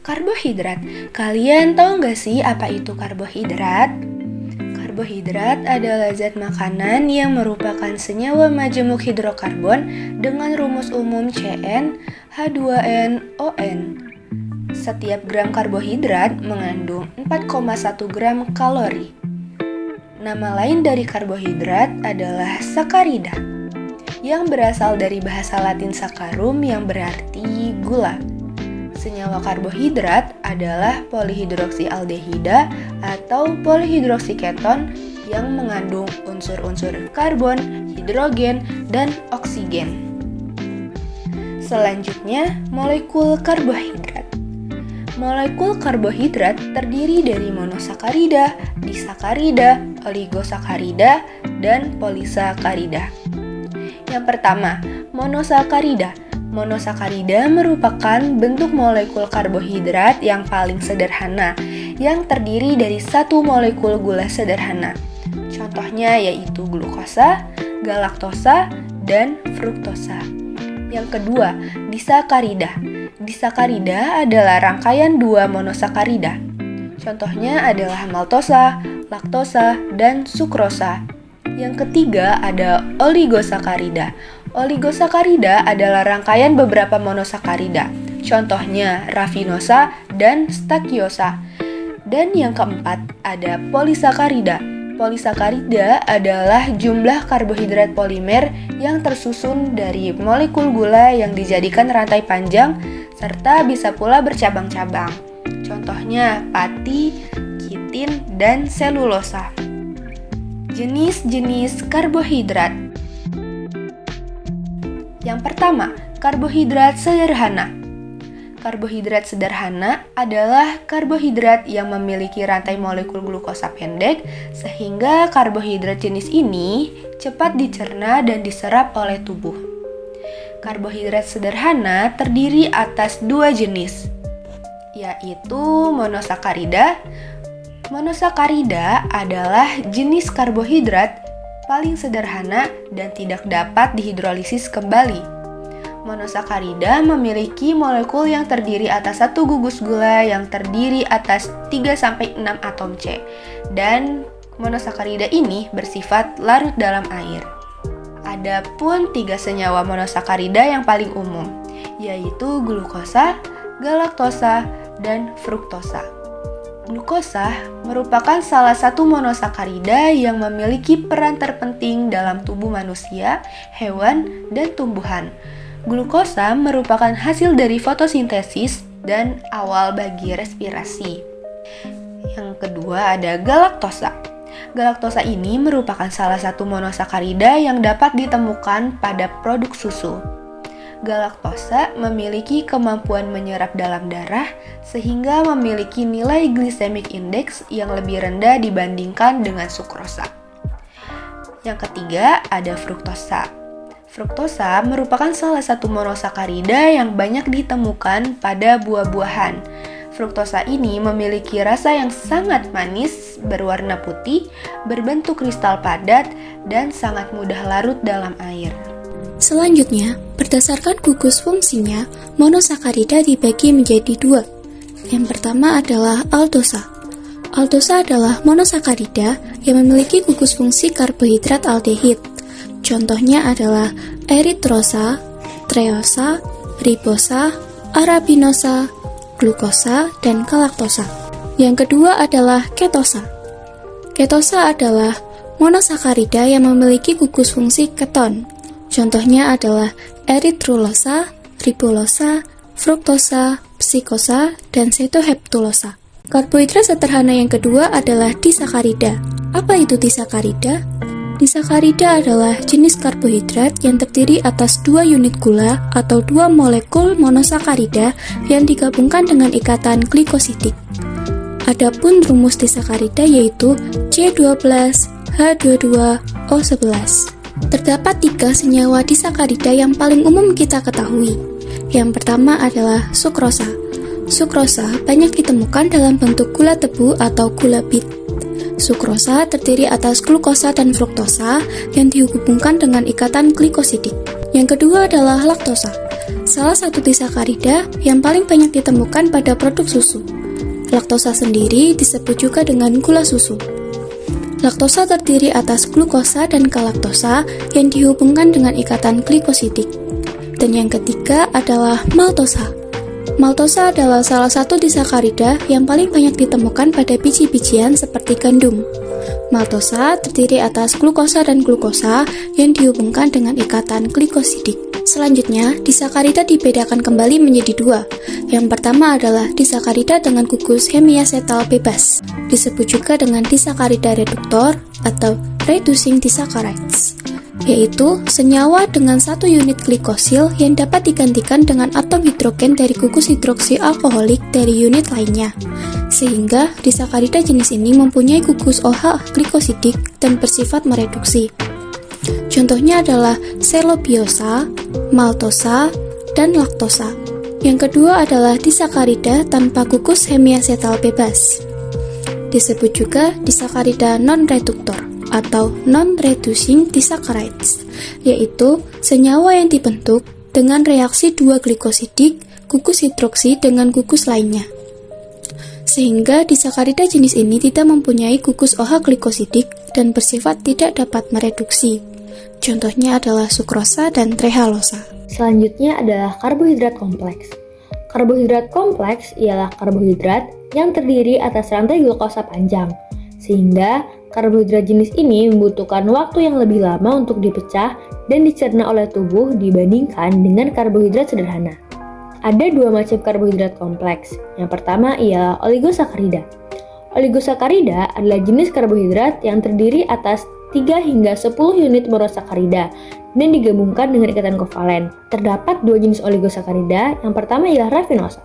Karbohidrat. Kalian tahu nggak sih apa itu karbohidrat? Karbohidrat adalah zat makanan yang merupakan senyawa majemuk hidrokarbon dengan rumus umum CN H2NON. Setiap gram karbohidrat mengandung 4,1 gram kalori. Nama lain dari karbohidrat adalah sakarida, yang berasal dari bahasa Latin saccharum yang berarti gula. Senyawa karbohidrat adalah polihidroksialdehida atau polihidroksiketon yang mengandung unsur-unsur karbon, hidrogen, dan oksigen. Selanjutnya, molekul karbohidrat. Molekul karbohidrat terdiri dari monosakarida, disakarida, oligosakarida, dan polisakarida. Yang pertama, monosakarida. Monosakarida merupakan bentuk molekul karbohidrat yang paling sederhana, yang terdiri dari satu molekul gula sederhana. Contohnya yaitu glukosa, galaktosa, dan fruktosa. Yang kedua, disakarida. Disakarida adalah rangkaian dua monosakarida. Contohnya adalah maltosa, laktosa, dan sukrosa. Yang ketiga ada oligosakarida. Oligosakarida adalah rangkaian beberapa monosakarida. Contohnya rafinosa dan stakiosa. Dan yang keempat ada polisakarida. Polisakarida adalah jumlah karbohidrat polimer yang tersusun dari molekul gula yang dijadikan rantai panjang serta bisa pula bercabang-cabang. Contohnya pati, kitin, dan selulosa. Jenis-jenis karbohidrat. Yang pertama, karbohidrat sederhana. Karbohidrat sederhana adalah karbohidrat yang memiliki rantai molekul glukosa pendek sehingga karbohidrat jenis ini cepat dicerna dan diserap oleh tubuh. Karbohidrat sederhana terdiri atas dua jenis, yaitu monosakarida. Monosakarida adalah jenis karbohidrat paling sederhana dan tidak dapat dihidrolisis kembali. Monosakarida memiliki molekul yang terdiri atas satu gugus gula yang terdiri atas 3-6 atom C, dan monosakarida ini bersifat larut dalam air. Adapun 3 senyawa monosakarida yang paling umum, yaitu glukosa, galaktosa, dan fruktosa. Glukosa merupakan salah satu monosakarida yang memiliki peran terpenting dalam tubuh manusia, hewan, dan tumbuhan. Glukosa merupakan hasil dari fotosintesis dan awal bagi respirasi. Yang kedua ada galaktosa. Galaktosa ini merupakan salah satu monosakarida yang dapat ditemukan pada produk susu. Galaktosa memiliki kemampuan menyerap dalam darah sehingga memiliki nilai glycemic index yang lebih rendah dibandingkan dengan sukrosa. Yang ketiga ada fruktosa. Fruktosa merupakan salah satu monosakarida yang banyak ditemukan pada buah-buahan. Fruktosa ini memiliki rasa yang sangat manis, berwarna putih, berbentuk kristal padat, dan sangat mudah larut dalam air. Selanjutnya, berdasarkan gugus fungsinya, monosakarida dibagi menjadi dua. Yang pertama adalah aldosa. Aldosa adalah monosakarida yang memiliki gugus fungsi karbohidrat aldehid. Contohnya adalah eritrosa, treosa, ribosa, arabinosa, glukosa, dan galaktosa. Yang kedua adalah ketosa. Ketosa adalah monosakarida yang memiliki gugus fungsi keton. Contohnya adalah eritrulosa, ribulosa, fruktosa, psikosa, dan setoheptulosa. Karbohidrat sederhana yang kedua adalah disakarida. Apa itu disakarida? Disakarida adalah jenis karbohidrat yang terdiri atas 2 unit gula atau 2 molekul monosakarida yang digabungkan dengan ikatan glikosidik. Adapun rumus disakarida yaitu C12H22O11. Terdapat 3 senyawa disakarida yang paling umum kita ketahui. Yang pertama adalah sukrosa. Sukrosa banyak ditemukan dalam bentuk gula tebu atau gula bit. Sukrosa terdiri atas glukosa dan fruktosa yang dihubungkan dengan ikatan glikosidik. Yang kedua adalah laktosa, salah satu disakarida yang paling banyak ditemukan pada produk susu. Laktosa sendiri disebut juga dengan gula susu. Laktosa terdiri atas glukosa dan galaktosa yang dihubungkan dengan ikatan glikosidik. Dan yang ketiga adalah maltosa. Maltosa adalah salah satu disakarida yang paling banyak ditemukan pada biji-bijian seperti gandum. Maltosa terdiri atas glukosa dan glukosa yang dihubungkan dengan ikatan glikosidik. Selanjutnya, disakarida dibedakan kembali menjadi dua. Yang pertama adalah disakarida dengan gugus hemiasetal bebas, disebut juga dengan disakarida reduktor atau reducing disaccharides, yaitu senyawa dengan satu unit glikosil yang dapat digantikan dengan atom hidrogen dari gugus hidroksi alkoholik dari unit lainnya, sehingga disakarida jenis ini mempunyai gugus OH glikosidik dan bersifat mereduksi. Contohnya adalah selobiosa, maltosa, dan laktosa. Yang kedua adalah disakarida tanpa gugus hemiasetal bebas, disebut juga disakarida non-reduktor atau non-reducing disaccharides, yaitu senyawa yang dibentuk dengan reaksi dua glikosidik gugus hidroksi dengan gugus lainnya. Sehingga disakarida jenis ini tidak mempunyai gugus OH glikosidik dan bersifat tidak dapat mereduksi. Contohnya adalah sukrosa dan trehalosa. Selanjutnya adalah karbohidrat kompleks. Karbohidrat kompleks ialah karbohidrat yang terdiri atas rantai glukosa panjang, sehingga karbohidrat jenis ini membutuhkan waktu yang lebih lama untuk dipecah dan dicerna oleh tubuh dibandingkan dengan karbohidrat sederhana. Ada dua macam karbohidrat kompleks. Yang pertama ialah oligosakarida. Oligosakarida adalah jenis karbohidrat yang terdiri atas 3 hingga 10 unit monosakarida dan digabungkan dengan ikatan kovalen. Terdapat dua jenis oligosakarida. Yang pertama ialah rafinosa.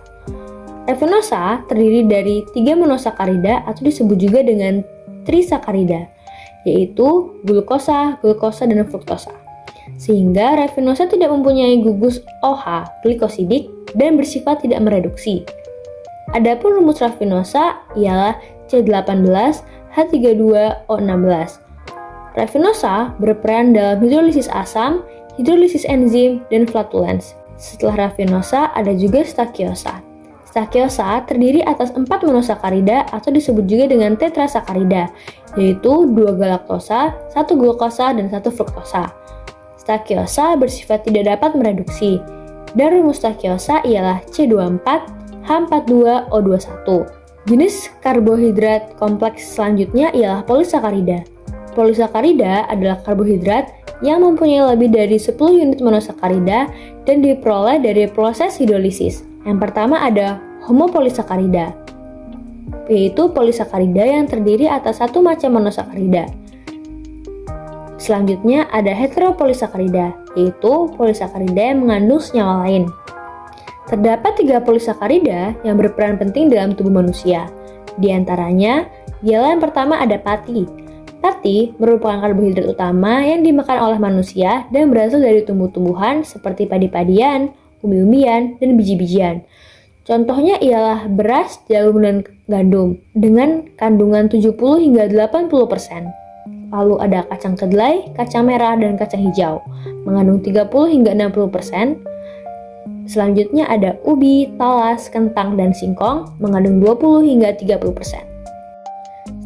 Rafinosa terdiri dari 3 monosakarida atau disebut juga dengan trisakarida, yaitu glukosa, glukosa, dan fruktosa. Sehingga rafinosa tidak mempunyai gugus OH glikosidik dan bersifat tidak mereduksi. Adapun rumus rafinosa ialah C18H32O16. Rafinosa berperan dalam hidrolisis asam, hidrolisis enzim, dan flatulens. Setelah rafinosa ada juga stakiosa. Stakiosa terdiri atas 4 monosakarida atau disebut juga dengan tetrasakarida, yaitu 2 galaktosa, 1 glukosa, dan 1 fruktosa. Stakiosa bersifat tidak dapat mereduksi, dan rumus stakiosa ialah C24H42O21. Jenis karbohidrat kompleks selanjutnya ialah polisakarida. Polisakarida adalah karbohidrat yang mempunyai lebih dari 10 unit monosakarida dan diperoleh dari proses hidrolisis. Yang pertama ada homopolisakarida, yaitu polisakarida yang terdiri atas satu macam monosakarida. Selanjutnya ada heteropolisakarida, yaitu polisakarida yang mengandung senyawa lain. Terdapat 3 polisakarida yang berperan penting dalam tubuh manusia. Di antaranya ialah yang pertama ada pati. Pati merupakan karbohidrat utama yang dimakan oleh manusia dan berasal dari tumbuh-tumbuhan seperti padi-padian, umbi-umbian, dan biji-bijian. Contohnya ialah beras, jagung, dan gandum dengan kandungan 70 hingga 80%. Lalu ada kacang kedelai, kacang merah, dan kacang hijau mengandung 30 hingga 60%. Selanjutnya ada ubi, talas, kentang, dan singkong mengandung 20 hingga 30%.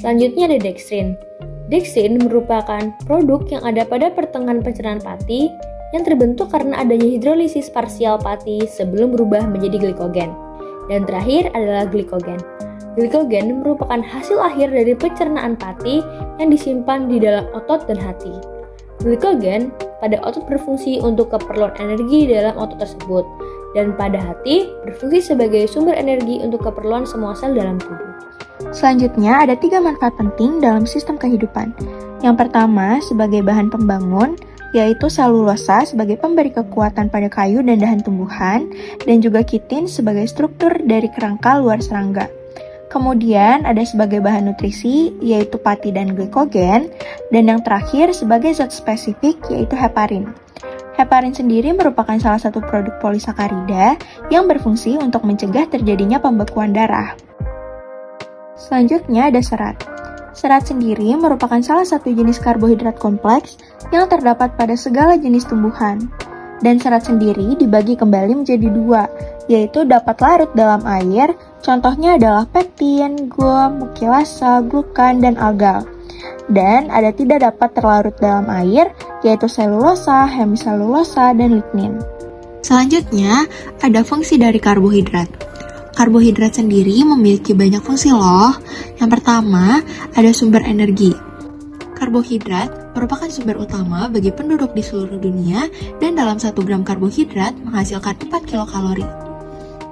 Selanjutnya ada dextrin. Dextrin merupakan produk yang ada pada pertengahan pencernaan pati yang terbentuk karena adanya hidrolisis parsial pati sebelum berubah menjadi glikogen. Dan terakhir adalah glikogen. Glikogen merupakan hasil akhir dari pencernaan pati yang disimpan di dalam otot dan hati. Glikogen pada otot berfungsi untuk keperluan energi dalam otot tersebut, dan pada hati berfungsi sebagai sumber energi untuk keperluan semua sel dalam tubuh. Selanjutnya ada 3 manfaat penting dalam sistem kehidupan. Yang pertama sebagai bahan pembangun, yaitu selulosa sebagai pemberi kekuatan pada kayu dan dahan tumbuhan, dan juga kitin sebagai struktur dari kerangka luar serangga. Kemudian ada sebagai bahan nutrisi, yaitu pati dan glikogen, dan yang terakhir sebagai zat spesifik, yaitu heparin. Heparin sendiri merupakan salah satu produk polisakarida yang berfungsi untuk mencegah terjadinya pembekuan darah. Selanjutnya ada serat. Serat sendiri merupakan salah satu jenis karbohidrat kompleks yang terdapat pada segala jenis tumbuhan. Dan serat sendiri dibagi kembali menjadi dua, yaitu dapat larut dalam air, contohnya adalah pektin, gum, mukilasa, glukan, dan algal. Dan ada tidak dapat terlarut dalam air, yaitu selulosa, hemiselulosa, dan lignin. Selanjutnya, ada fungsi dari karbohidrat. Karbohidrat sendiri memiliki banyak fungsi loh. Yang pertama, ada sumber energi. Karbohidrat merupakan sumber utama bagi penduduk di seluruh dunia dan dalam 1 gram karbohidrat menghasilkan 4 kilokalori.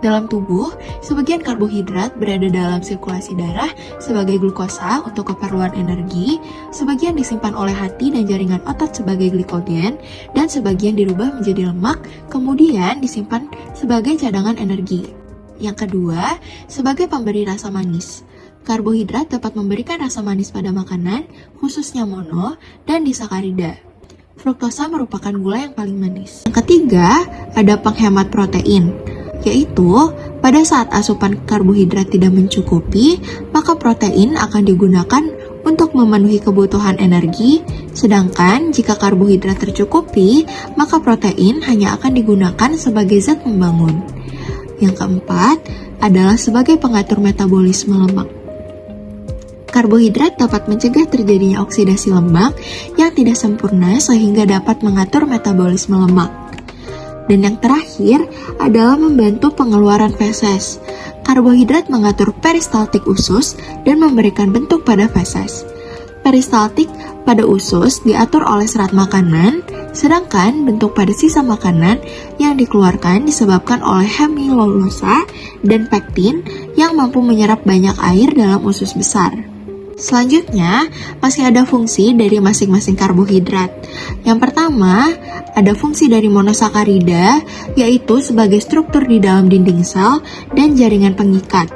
Dalam tubuh, sebagian karbohidrat berada dalam sirkulasi darah sebagai glukosa untuk keperluan energi, sebagian disimpan oleh hati dan jaringan otot sebagai glikogen, dan sebagian dirubah menjadi lemak, kemudian disimpan sebagai cadangan energi. Yang kedua, sebagai pemberi rasa manis. Karbohidrat dapat memberikan rasa manis pada makanan, khususnya mono dan disakarida. Fruktosa merupakan gula yang paling manis. Yang ketiga, ada penghemat protein, yaitu pada saat asupan karbohidrat tidak mencukupi, maka protein akan digunakan untuk memenuhi kebutuhan energi, sedangkan jika karbohidrat tercukupi, maka protein hanya akan digunakan sebagai zat membangun. Yang keempat adalah sebagai pengatur metabolisme lemak. Karbohidrat dapat mencegah terjadinya oksidasi lemak yang tidak sempurna sehingga dapat mengatur metabolisme lemak. Dan yang terakhir adalah membantu pengeluaran feses. Karbohidrat mengatur peristaltik usus dan memberikan bentuk pada feses. Peristaltik pada usus diatur oleh serat makanan, sedangkan bentuk pada sisa makanan yang dikeluarkan disebabkan oleh hemiselulosa dan pektin yang mampu menyerap banyak air dalam usus besar. Selanjutnya, masih ada fungsi dari masing-masing karbohidrat. Yang pertama, ada fungsi dari monosakarida, yaitu sebagai struktur di dalam dinding sel dan jaringan pengikat.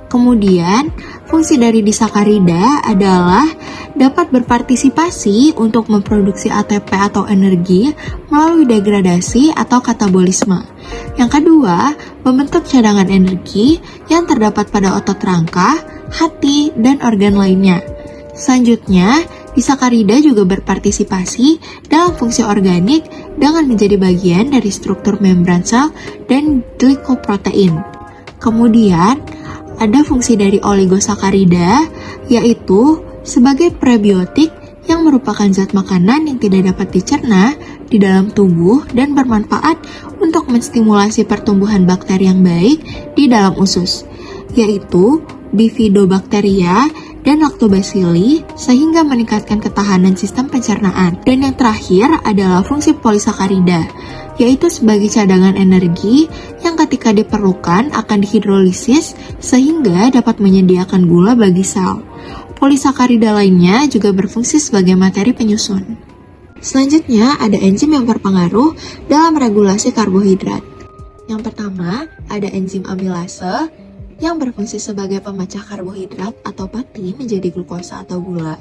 Kemudian, fungsi dari disakarida adalah dapat berpartisipasi untuk memproduksi ATP atau energi melalui degradasi atau katabolisme. Yang kedua, membentuk cadangan energi yang terdapat pada otot rangka, hati, dan organ lainnya. Selanjutnya, disakarida juga berpartisipasi dalam fungsi organik dengan menjadi bagian dari struktur membran sel dan glikoprotein. Kemudian, ada fungsi dari oligosakarida, yaitu sebagai prebiotik yang merupakan zat makanan yang tidak dapat dicerna di dalam tubuh dan bermanfaat untuk menstimulasi pertumbuhan bakteri yang baik di dalam usus, yaitu Bifidobacteria dan Lactobacilli sehingga meningkatkan ketahanan sistem pencernaan. Dan yang terakhir adalah fungsi polisakarida, yaitu sebagai cadangan energi yang ketika diperlukan akan dihidrolisis sehingga dapat menyediakan gula bagi sel. Polisakarida lainnya juga berfungsi sebagai materi penyusun. Selanjutnya ada enzim yang berpengaruh dalam regulasi karbohidrat. Yang pertama ada enzim amilase yang berfungsi sebagai pemecah karbohidrat atau pati menjadi glukosa atau gula.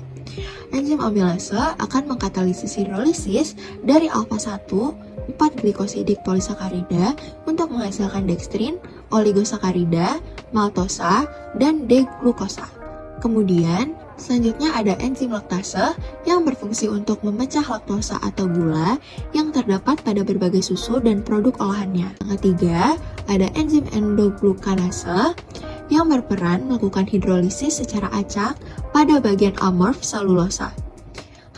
Enzim amilase akan mengkatalisis hidrolisis dari alfa-1 4-glikosidik polisakarida untuk menghasilkan dekstrin, oligosakarida, maltosa, dan D-glukosa. Kemudian, selanjutnya ada enzim laktase yang berfungsi untuk memecah laktosa atau gula yang terdapat pada berbagai susu dan produk olahannya. Yang ketiga, ada enzim endoglukanase yang berperan melakukan hidrolisis secara acak pada bagian amorf selulosa.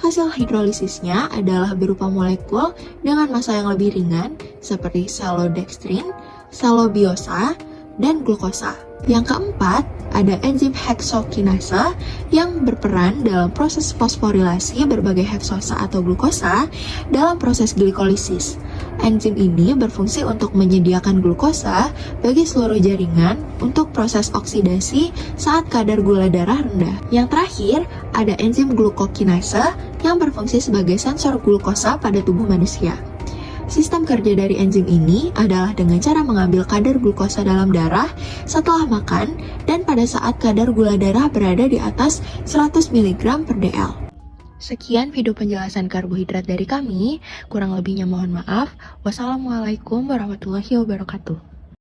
Hasil hidrolisisnya adalah berupa molekul dengan massa yang lebih ringan seperti selodekstrin, selobiosa, dan glukosa. Yang keempat, ada enzim heksokinase yang berperan dalam proses fosforilasi berbagai heksosa atau glukosa dalam proses glikolisis. Enzim ini berfungsi untuk menyediakan glukosa bagi seluruh jaringan untuk proses oksidasi saat kadar gula darah rendah. Yang terakhir, ada enzim glukokinase yang berfungsi sebagai sensor glukosa pada tubuh manusia. Sistem kerja dari enzim ini adalah dengan cara mengambil kadar glukosa dalam darah setelah makan dan pada saat kadar gula darah berada di atas 100 mg per dl. Sekian video penjelasan karbohidrat dari kami, kurang lebihnya mohon maaf. Wassalamualaikum warahmatullahi wabarakatuh.